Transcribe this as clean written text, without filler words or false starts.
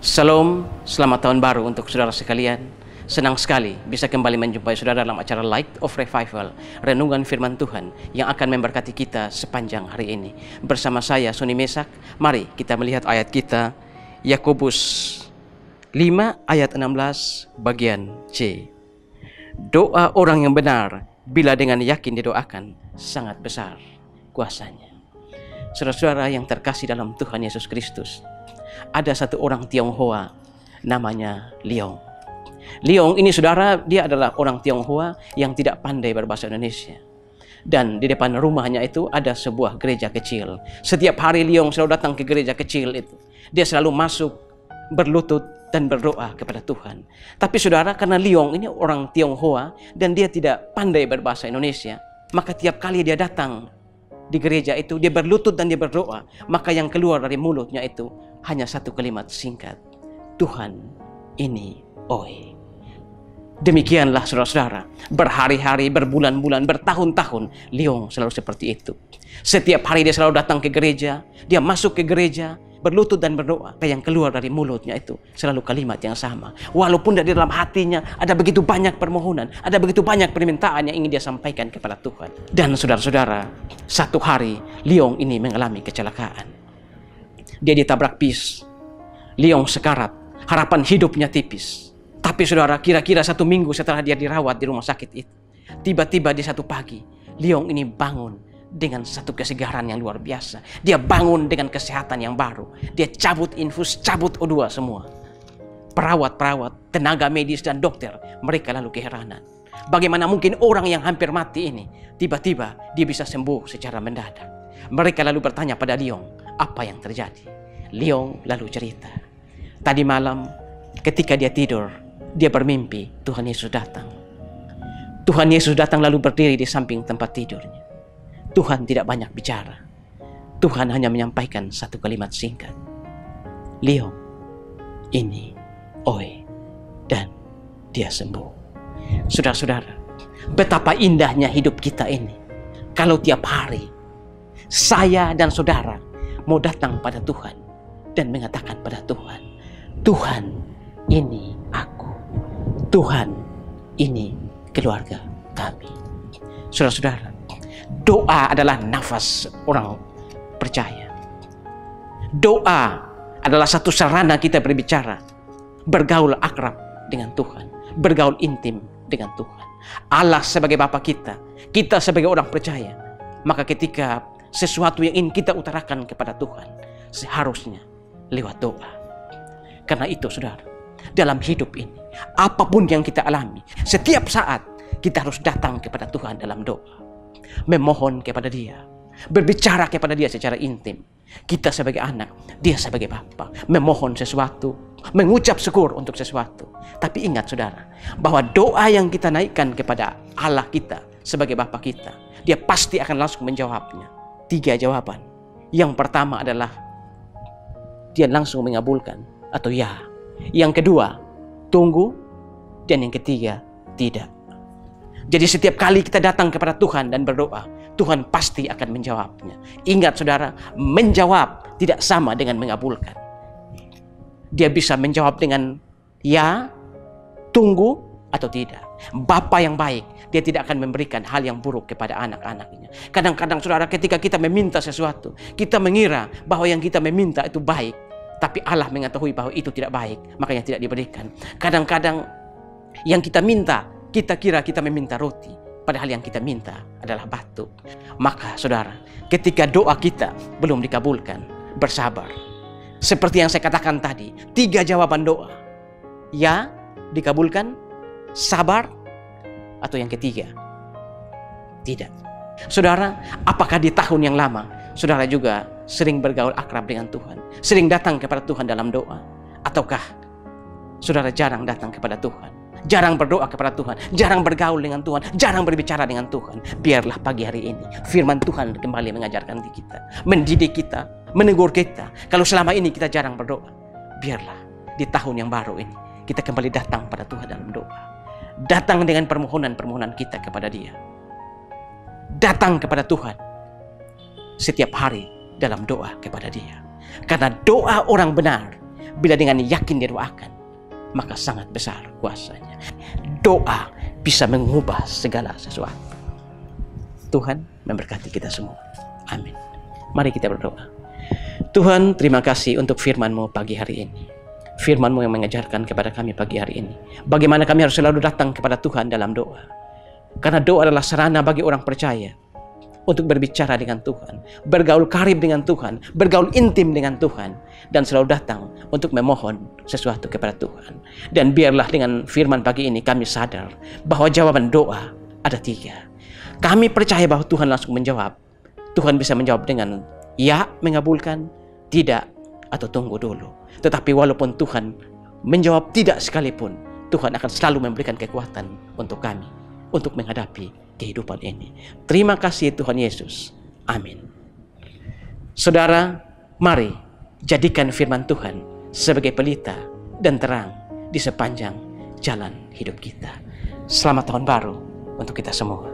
Salam, selamat tahun baru untuk saudara sekalian. Senang sekali bisa kembali menjumpai saudara dalam acara Light of Revival, renungan firman Tuhan yang akan memberkati kita sepanjang hari ini. Bersama saya, Sony Mesak, mari kita melihat ayat kita, Yakobus 5 ayat 16 bagian C. Doa orang yang benar, bila dengan yakin didoakan, sangat besar kuasanya. Saudara-saudara yang terkasih dalam Tuhan Yesus Kristus, ada satu orang Tionghoa namanya Leong. Leong ini saudara, dia adalah orang Tionghoa yang tidak pandai berbahasa Indonesia. Dan di depan rumahnya itu ada sebuah gereja kecil. Setiap hari Leong selalu datang ke gereja kecil itu. Dia selalu masuk, berlutut dan berdoa kepada Tuhan. Tapi saudara, karena Leong ini orang Tionghoa dan dia tidak pandai berbahasa Indonesia, maka tiap kali dia datang di gereja itu, dia berlutut dan dia berdoa, maka yang keluar dari mulutnya itu hanya satu kalimat singkat, Tuhan ini oi. Demikianlah saudara-saudara, berhari-hari, berbulan-bulan, bertahun-tahun Leong selalu seperti itu. Setiap hari dia selalu datang ke gereja, dia masuk ke gereja, berlutut dan berdoa. Yang keluar dari mulutnya itu selalu kalimat yang sama. Walaupun dari dalam hatinya ada begitu banyak permohonan, ada begitu banyak permintaan yang ingin dia sampaikan kepada Tuhan. Dan saudara-saudara, satu hari Leong ini mengalami kecelakaan. Dia ditabrak bis. Leong sekarat, harapan hidupnya tipis. Tapi saudara, kira-kira 1 minggu setelah dia dirawat di rumah sakit itu, tiba-tiba di satu pagi, Leong ini bangun dengan satu kesegaran yang luar biasa. Dia bangun dengan kesehatan yang baru. Dia cabut infus, cabut O2 semua. Perawat-perawat, tenaga medis dan dokter, mereka lalu keheranan. Bagaimana mungkin orang yang hampir mati ini tiba-tiba dia bisa sembuh secara mendadak. Mereka lalu bertanya pada Leong, apa yang terjadi? Leong lalu cerita, tadi malam ketika dia tidur, dia bermimpi Tuhan Yesus datang. Tuhan Yesus datang lalu berdiri di samping tempat tidurnya. Tuhan tidak banyak bicara. Tuhan hanya menyampaikan satu kalimat singkat, Leong ini oi, dan dia sembuh. Saudara-saudara, betapa indahnya hidup kita ini kalau tiap hari saya dan saudara mau datang pada Tuhan dan mengatakan pada Tuhan, Tuhan ini aku, Tuhan ini keluarga kami. Saudara-saudara, doa adalah nafas orang percaya. Doa adalah satu sarana kita berbicara, bergaul akrab dengan Tuhan, bergaul intim dengan Tuhan. Allah sebagai Bapa kita, kita sebagai orang percaya. Maka ketika sesuatu yang ingin kita utarakan kepada Tuhan, seharusnya lewat doa. Karena itu saudara, dalam hidup ini, apapun yang kita alami, setiap saat kita harus datang kepada Tuhan dalam doa. Memohon kepada dia, berbicara kepada dia secara intim. Kita sebagai anak, dia sebagai bapa, memohon sesuatu, mengucap syukur untuk sesuatu. Tapi ingat saudara, bahwa doa yang kita naikkan kepada Allah kita sebagai bapa kita, dia pasti akan langsung menjawabnya. 3 jawaban. Yang pertama adalah dia langsung mengabulkan atau ya. Yang kedua, tunggu. Dan yang ketiga, tidak. Jadi setiap kali kita datang kepada Tuhan dan berdoa, Tuhan pasti akan menjawabnya. Ingat saudara, menjawab tidak sama dengan mengabulkan. Dia bisa menjawab dengan ya, tunggu, atau tidak. Bapa yang baik, dia tidak akan memberikan hal yang buruk kepada anak-anaknya. Kadang-kadang saudara, ketika kita meminta sesuatu, kita mengira bahwa yang kita meminta itu baik. Tapi Allah mengetahui bahwa itu tidak baik, makanya tidak diberikan. Kadang-kadang yang kita minta, kita kira kita meminta roti, padahal yang kita minta adalah batu. Maka saudara, ketika doa kita belum dikabulkan, bersabar. Seperti yang saya katakan tadi, 3 jawaban doa. Ya, dikabulkan, sabar, atau yang ketiga, tidak. Saudara, apakah di tahun yang lama, saudara juga sering bergaul akrab dengan Tuhan, sering datang kepada Tuhan dalam doa? Ataukah saudara jarang datang kepada Tuhan? Jarang berdoa kepada Tuhan, jarang bergaul dengan Tuhan, jarang berbicara dengan Tuhan. Biarlah pagi hari ini firman Tuhan kembali mengajarkan kita, mendidik kita, menegur kita. Kalau selama ini kita jarang berdoa, biarlah di tahun yang baru ini kita kembali datang pada Tuhan dalam doa. Datang dengan permohonan-permohonan kita kepada Dia. Datang kepada Tuhan setiap hari dalam doa kepada Dia. Karena doa orang benar bila dengan yakin didoakan, maka sangat besar kuasanya. Doa bisa mengubah segala sesuatu. Tuhan memberkati kita semua. Amin. Mari kita berdoa. Tuhan, terima kasih untuk firman-Mu pagi hari ini. Firman-Mu yang mengajarkan kepada kami pagi hari ini bagaimana kami harus selalu datang kepada Tuhan dalam doa. Karena doa adalah sarana bagi orang percaya untuk berbicara dengan Tuhan, bergaul karib dengan Tuhan, bergaul intim dengan Tuhan, dan selalu datang untuk memohon sesuatu kepada Tuhan. Dan biarlah dengan firman pagi ini kami sadar bahwa jawaban doa ada 3. Kami percaya bahwa Tuhan langsung menjawab. Tuhan bisa menjawab dengan ya, mengabulkan, tidak, atau tunggu dulu. Tetapi walaupun Tuhan menjawab tidak sekalipun, Tuhan akan selalu memberikan kekuatan untuk kami untuk menghadapi kehidupan ini. Terima kasih Tuhan Yesus. Amin. Saudara, mari jadikan firman Tuhan sebagai pelita dan terang di sepanjang jalan hidup kita. Selamat tahun baru untuk kita semua.